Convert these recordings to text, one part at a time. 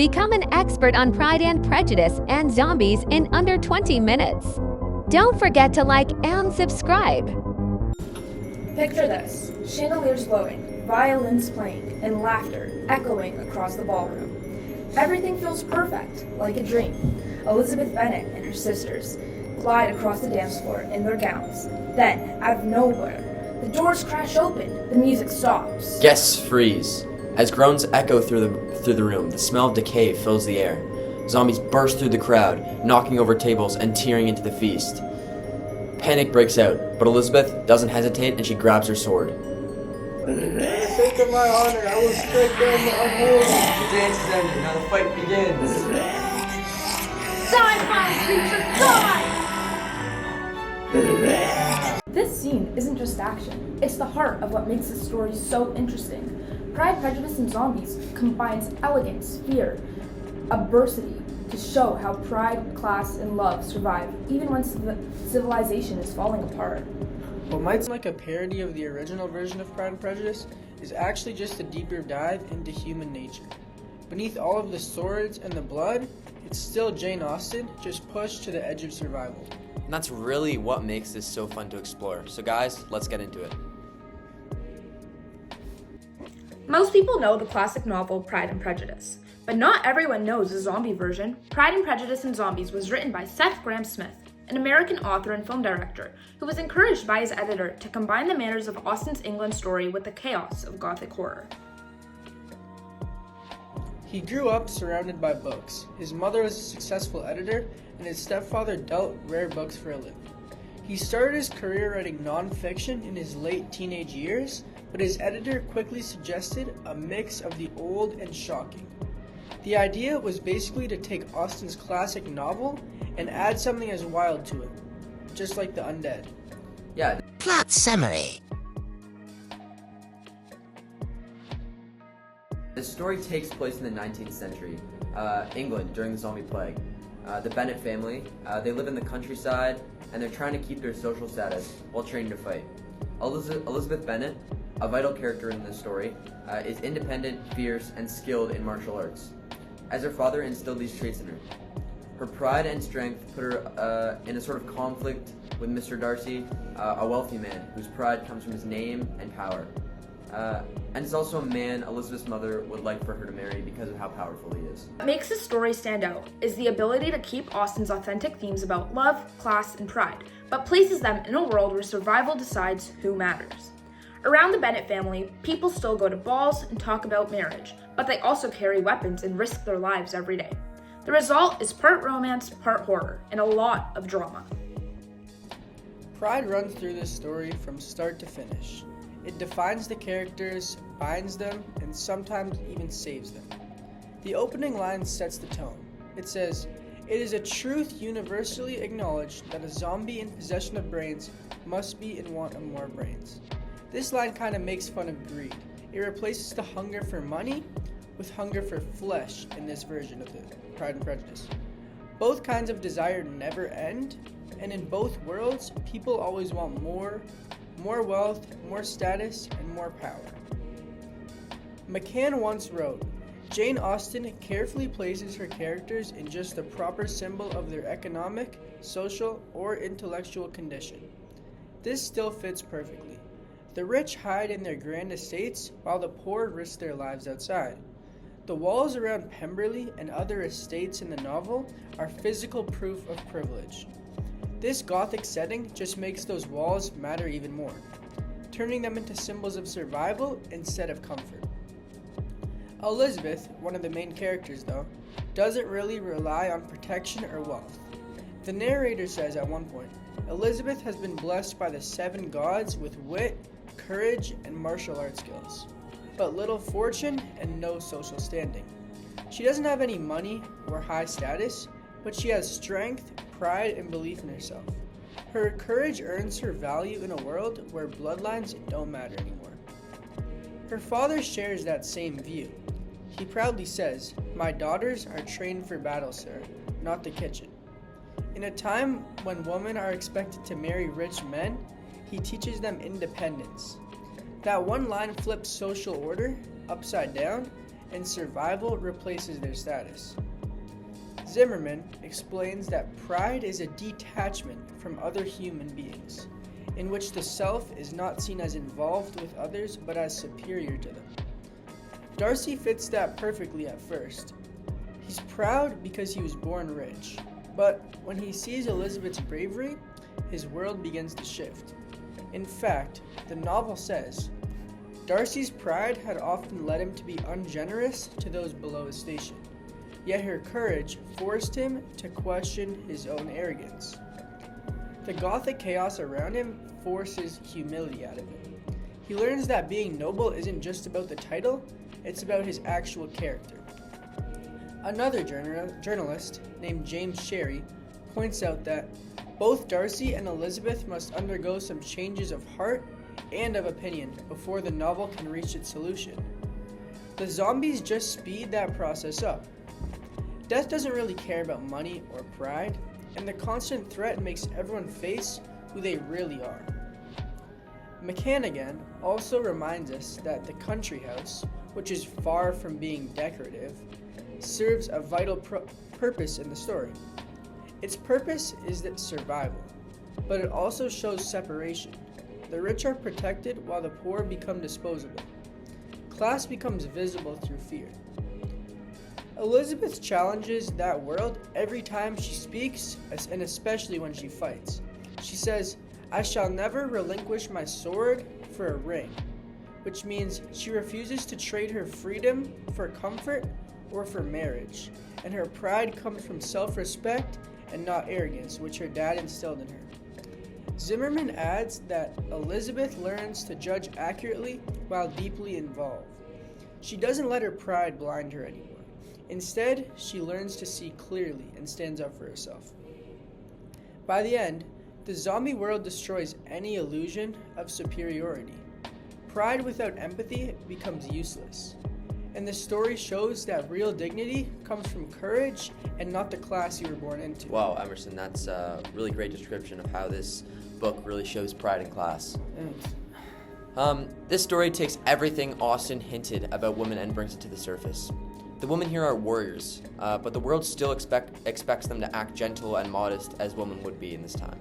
Become an expert on Pride and Prejudice and zombies in under 20 minutes. Don't forget to like and subscribe. Picture this: chandeliers glowing, violins playing, and laughter echoing across the ballroom. Everything feels perfect, like a dream. Elizabeth Bennet and her sisters glide across the dance floor in their gowns. Then, out of nowhere, the doors crash open, the music stops. Guests freeze. As groans echo through the room, the smell of decay fills the air. Zombies burst through the crowd, knocking over tables and tearing into the feast. Panic breaks out, but Elizabeth doesn't hesitate and she grabs her sword. For the sake of my honor, I will strike down the unholy. The dance is ended, now the fight begins. Die, vile creature, die! This scene isn't just action, it's the heart of what makes this story so interesting. Pride, Prejudice, and Zombies combines elegance, fear, adversity to show how pride, class, and love survive even when civilization is falling apart. What might seem like a parody of the original version of Pride and Prejudice is actually just a deeper dive into human nature. Beneath all of the swords and the blood, it's still Jane Austen, just pushed to the edge of survival. And that's really what makes this so fun to explore. So guys, let's get into it. Most people know the classic novel Pride and Prejudice, but not everyone knows the zombie version. Pride and Prejudice and Zombies was written by Seth Grahame-Smith, an American author and film director who was encouraged by his editor to combine the manners of Austen's England story with the chaos of Gothic horror. He grew up surrounded by books. His mother was a successful editor, and his stepfather dealt rare books for a living. He started his career writing nonfiction in his late teenage years, but his editor quickly suggested a mix of the old and shocking. The idea was basically to take Austen's classic novel and add something as wild to it, just like the undead. Yeah. Plot summary. The story takes place in the 19th century, England, during the zombie plague. The Bennet family, they live in the countryside, and they're trying to keep their social status while training to fight. Elizabeth Bennet, a vital character in this story, is independent, fierce, and skilled in martial arts, as her father instilled these traits in her. Her pride and strength put her in a sort of conflict with Mr. Darcy, a wealthy man whose pride comes from his name and power. And it's also a man Elizabeth's mother would like for her to marry because of how powerful he is. What makes this story stand out is the ability to keep Austen's authentic themes about love, class, and pride, but places them in a world where survival decides who matters. Around the Bennet family, people still go to balls and talk about marriage, but they also carry weapons and risk their lives every day. The result is part romance, part horror, and a lot of drama. Pride runs through this story from start to finish. It defines the characters, binds them, and sometimes even saves them. The opening line sets the tone. It says, "It is a truth universally acknowledged that a zombie in possession of brains must be in want of more brains." This line kind of makes fun of greed. It replaces the hunger for money with hunger for flesh in this version of the Pride and Prejudice. Both kinds of desire never end, and in both worlds, people always want more wealth, more status, and more power. McCann once wrote, "Jane Austen carefully places her characters in just the proper symbol of their economic, social, or intellectual condition. This still fits perfectly. The rich hide in their grand estates, while the poor risk their lives outside. The walls around Pemberley and other estates in the novel are physical proof of privilege. This Gothic setting just makes those walls matter even more, turning them into symbols of survival instead of comfort." Elizabeth, one of the main characters though, doesn't really rely on protection or wealth. The narrator says at one point, Elizabeth has been blessed by the 7 gods with wit, courage, and martial arts skills, but little fortune and no social standing. She doesn't have any money or high status, but she has strength, pride, and belief in herself. Her courage earns her value in a world where bloodlines don't matter anymore. Her father shares that same view. He proudly says, "My daughters are trained for battle, sir, not the kitchen." In a time when women are expected to marry rich men, he teaches them independence. That one line flips social order upside down and survival replaces their status. Zimmerman explains that pride is a detachment from other human beings, in which the self is not seen as involved with others but as superior to them. Darcy fits that perfectly at first. He's proud because he was born rich, but when he sees Elizabeth's bravery, his world begins to shift. In fact, the novel says, Darcy's pride had often led him to be ungenerous to those below his station, yet her courage forced him to question his own arrogance. The Gothic chaos around him forces humility out of him. He learns that being noble isn't just about the title, it's about his actual character. Another journalist named James Sherry points out that both Darcy and Elizabeth must undergo some changes of heart and of opinion before the novel can reach its solution. The zombies just speed that process up. Death doesn't really care about money or pride, and the constant threat makes everyone face who they really are. McCann again also reminds us that the country house, which is far from being decorative, serves a vital purpose in the story. Its purpose is that survival, but it also shows separation. The rich are protected while the poor become disposable. Class becomes visible through fear. Elizabeth challenges that world every time she speaks, and especially when she fights. She says, "I shall never relinquish my sword for a ring," which means she refuses to trade her freedom for comfort or for marriage, and her pride comes from self-respect and not arrogance, which her dad instilled in her. Zimmerman adds that Elizabeth learns to judge accurately while deeply involved. She doesn't let her pride blind her anymore. Instead, she learns to see clearly and stands up for herself. By the end, the zombie world destroys any illusion of superiority. Pride without empathy becomes useless. And the story shows that real dignity comes from courage and not the class you were born into. Wow, Emerson, that's a really great description of how this book really shows pride in class. Thanks. This story takes everything Austen hinted about women and brings it to the surface. The women here are warriors, but the world still expects them to act gentle and modest as women would be in this time.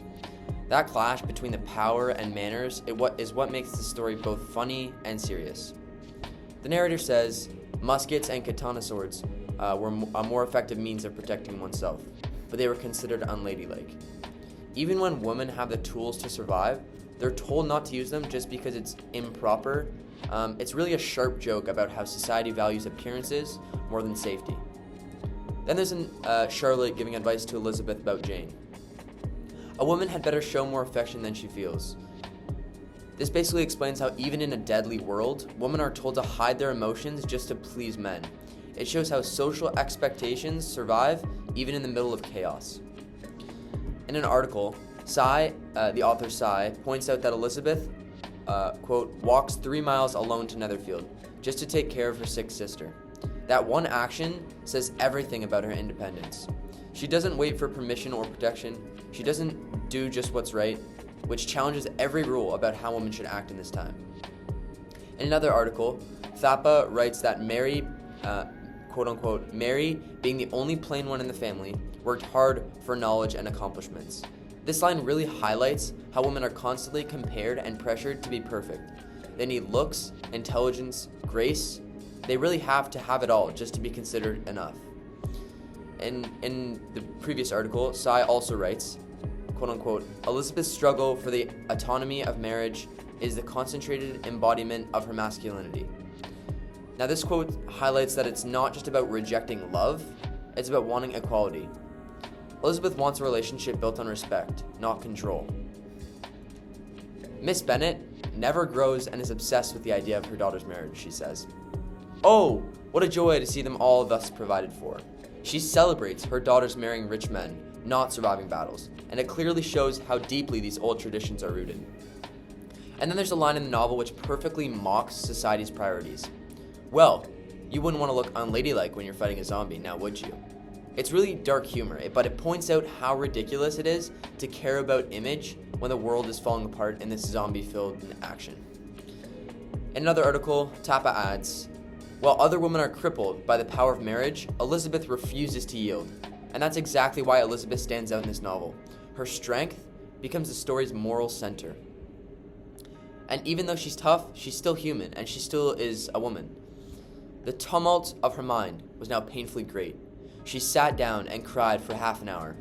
That clash between the power and manners is what makes the story both funny and serious. The narrator says, muskets and katana swords were a more effective means of protecting oneself, but they were considered unladylike. Even when women have the tools to survive, they're told not to use them just because it's improper. It's really a sharp joke about how society values appearances more than safety. Then there's Charlotte giving advice to Elizabeth about Jane. A woman had better show more affection than she feels. This basically explains how even in a deadly world, women are told to hide their emotions just to please men. It shows how social expectations survive even in the middle of chaos. In an article, the author Cy, points out that Elizabeth, quote, walks 3 miles alone to Netherfield just to take care of her sick sister. That one action says everything about her independence. She doesn't wait for permission or protection. She doesn't do just what's right, which challenges every rule about how women should act in this time. In another article, Thapa writes that Mary, quote-unquote, Mary, being the only plain one in the family, worked hard for knowledge and accomplishments. This line really highlights how women are constantly compared and pressured to be perfect. They need looks, intelligence, grace. They really have to have it all just to be considered enough. In the previous article, Cy also writes, quote-unquote, Elizabeth's struggle for the autonomy of marriage is the concentrated embodiment of her masculinity. Now this quote highlights that it's not just about rejecting love, it's about wanting equality. Elizabeth wants a relationship built on respect, not control. Miss Bennet never grows and is obsessed with the idea of her daughter's marriage, she says. Oh, what a joy to see them all thus provided for. She celebrates her daughters marrying rich men, not surviving battles, and it clearly shows how deeply these old traditions are rooted. And then there's a line in the novel which perfectly mocks society's priorities. Well, you wouldn't want to look unladylike when you're fighting a zombie, now would you? It's really dark humor, but it points out how ridiculous it is to care about image when the world is falling apart in this zombie-filled action. In another article, Thapa adds, While other women are crippled by the power of marriage, Elizabeth refuses to yield. And that's exactly why Elizabeth stands out in this novel. Her strength becomes the story's moral center. And even though she's tough, she's still human, and she still is a woman. The tumult of her mind was now painfully great. She sat down and cried for half an hour.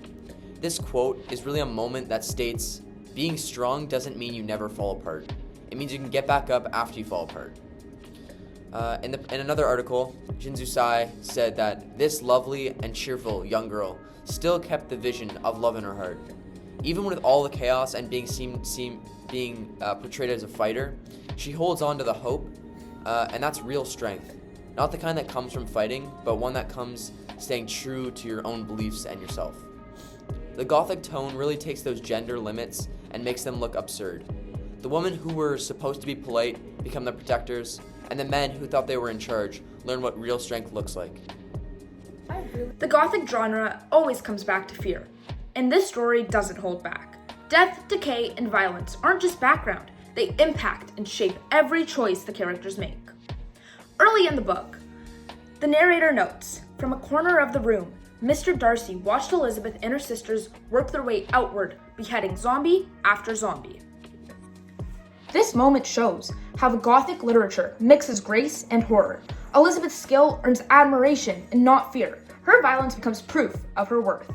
This quote is really a moment that states, being strong doesn't mean you never fall apart. It means you can get back up after you fall apart. In another article, Jinzu Sai said that this lovely and cheerful young girl still kept the vision of love in her heart. Even with all the chaos and being portrayed as a fighter, she holds on to the hope, and that's real strength. Not the kind that comes from fighting, but one that comes staying true to your own beliefs and yourself. The Gothic tone really takes those gender limits and makes them look absurd. The women who were supposed to be polite become the protectors, and the men who thought they were in charge learn what real strength looks like. The Gothic genre always comes back to fear, and this story doesn't hold back. Death, decay, and violence aren't just background, they impact and shape every choice the characters make. Early in the book, the narrator notes, from a corner of the room, Mr. Darcy watched Elizabeth and her sisters work their way outward, beheading zombie after zombie. This moment shows how the Gothic literature mixes grace and horror. Elizabeth's skill earns admiration and not fear. Her violence becomes proof of her worth.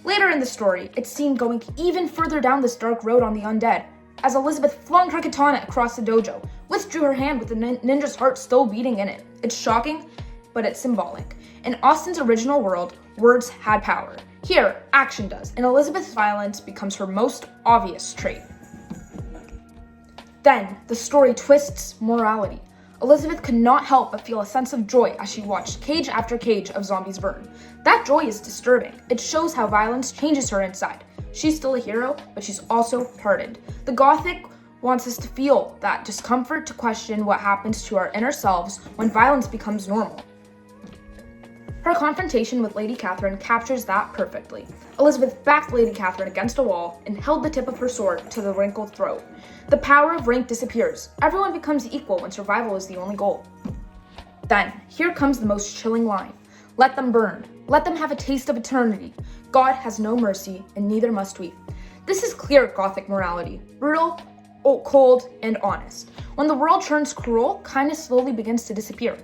Later in the story, it's seen going even further down this dark road on the undead, as Elizabeth flung her katana across the dojo, withdrew her hand with the ninja's heart still beating in it. It's shocking, but it's symbolic. In Austen's original world, words had power. Here, action does, and Elizabeth's violence becomes her most obvious trait. Then, the story twists morality. Elizabeth could not help but feel a sense of joy as she watched cage after cage of zombies burn. That joy is disturbing. It shows how violence changes her inside. She's still a hero, but she's also hardened. The Gothic wants us to feel that discomfort, to question what happens to our inner selves when violence becomes normal. Her confrontation with Lady Catherine captures that perfectly. Elizabeth backed Lady Catherine against a wall and held the tip of her sword to the wrinkled throat. The power of rank disappears. Everyone becomes equal when survival is the only goal. Then, here comes the most chilling line. Let them burn. Let them have a taste of eternity. God has no mercy, and neither must we. This is clear Gothic morality. Brutal, cold, and honest. When the world turns cruel, kindness slowly begins to disappear.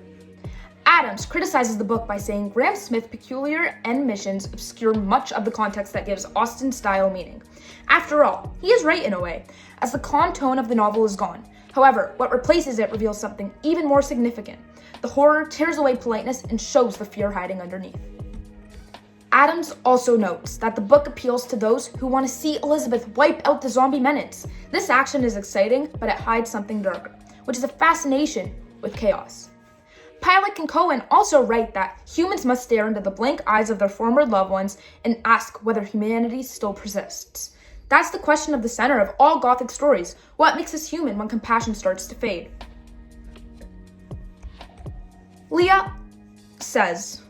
Adams criticizes the book by saying Grahame-Smith's peculiar end missions obscure much of the context that gives Austen's style meaning. After all, he is right in a way, as the calm tone of the novel is gone. However, what replaces it reveals something even more significant. The horror tears away politeness and shows the fear hiding underneath. Adams also notes that the book appeals to those who want to see Elizabeth wipe out the zombie menace. This action is exciting, but it hides something darker, which is a fascination with chaos. Pilot and Cohen also write that humans must stare into the blank eyes of their former loved ones and ask whether humanity still persists. That's the question of the center of all Gothic stories. What makes us human when compassion starts to fade? Leah says,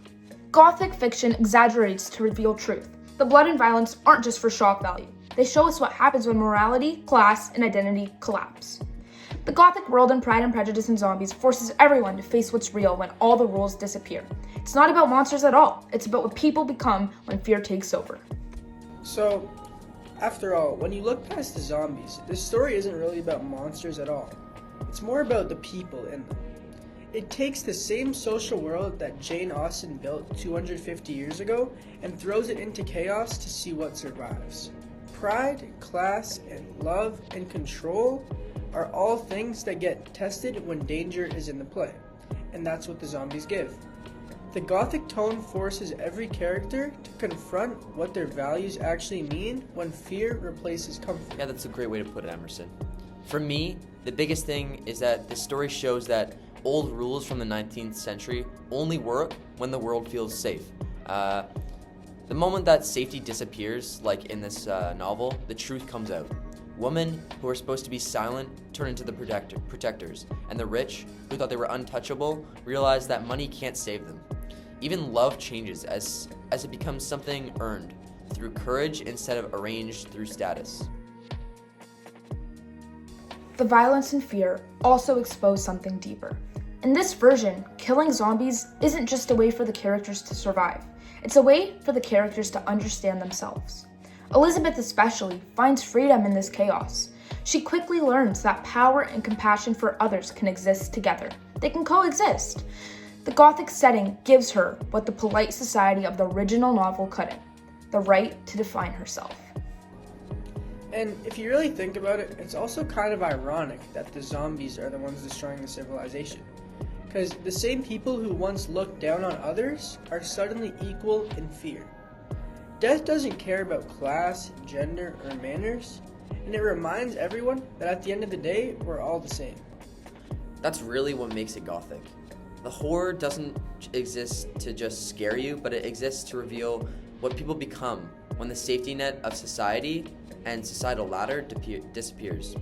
Gothic fiction exaggerates to reveal truth. The blood and violence aren't just for shock value. They show us what happens when morality, class, and identity collapse. The Gothic world in Pride and Prejudice and Zombies forces everyone to face what's real when all the rules disappear. It's not about monsters at all. It's about what people become when fear takes over. So, after all, when you look past the zombies, this story isn't really about monsters at all. It's more about the people in them. It takes the same social world that Jane Austen built 250 years ago and throws it into chaos to see what survives. Pride, class, and love and control are all things that get tested when danger is in the play, and that's what the zombies give. The Gothic tone forces every character to confront what their values actually mean when fear replaces comfort. Yeah, that's a great way to put it, Emerson. For me, the biggest thing is that the story shows that old rules from the 19th century only work when the world feels safe. The moment that safety disappears, like in this novel, the truth comes out. Women who are supposed to be silent turn into the protectors, and the rich, who thought they were untouchable, realize that money can't save them. Even love changes as it becomes something earned through courage instead of arranged through status. The violence and fear also expose something deeper. In this version, killing zombies isn't just a way for the characters to survive. It's a way for the characters to understand themselves. Elizabeth especially finds freedom in this chaos. She quickly learns that power and compassion for others can exist together. They can coexist. The Gothic setting gives her what the polite society of the original novel couldn't: the right to define herself. And if you really think about it, it's also kind of ironic that the zombies are the ones destroying the civilization. Because the same people who once looked down on others are suddenly equal in fear. Death doesn't care about class, gender, or manners, and it reminds everyone that at the end of the day, we're all the same. That's really what makes it Gothic. The horror doesn't exist to just scare you, but it exists to reveal what people become when the safety net of society and societal ladder disappears.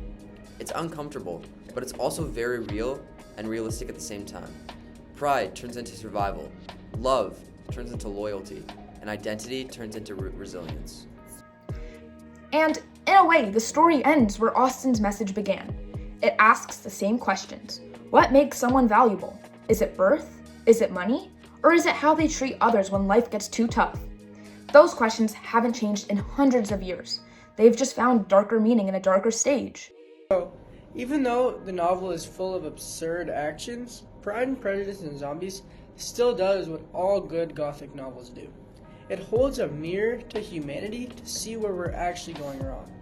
It's uncomfortable, but it's also very real and realistic at the same time. Pride turns into survival, love turns into loyalty, and identity turns into resilience. And in a way, the story ends where Austen's message began. It asks the same questions. What makes someone valuable? Is it birth? Is it money? Or is it how they treat others when life gets too tough? Those questions haven't changed in hundreds of years. They've just found darker meaning in a darker stage. So, even though the novel is full of absurd actions, Pride and Prejudice and Zombies still does what all good Gothic novels do. It holds a mirror to humanity to see where we're actually going wrong.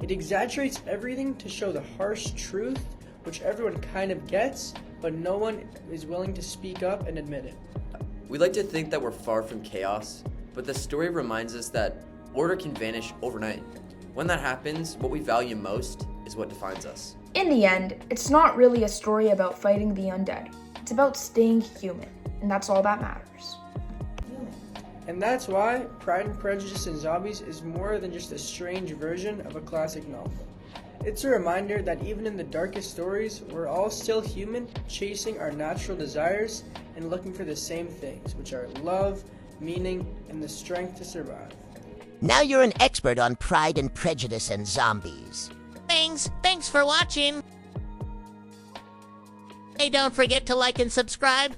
It exaggerates everything to show the harsh truth, which everyone kind of gets, but no one is willing to speak up and admit it. We like to think that we're far from chaos, but the story reminds us that order can vanish overnight. When that happens, what we value most is what defines us. In the end, it's not really a story about fighting the undead. It's about staying human, and that's all that matters. And that's why Pride and Prejudice and Zombies is more than just a strange version of a classic novel. It's a reminder that even in the darkest stories, we're all still human, chasing our natural desires and looking for the same things, which are love, meaning, and the strength to survive. Now you're an expert on Pride and Prejudice and Zombies. Thanks for watching. Hey, don't forget to like and subscribe.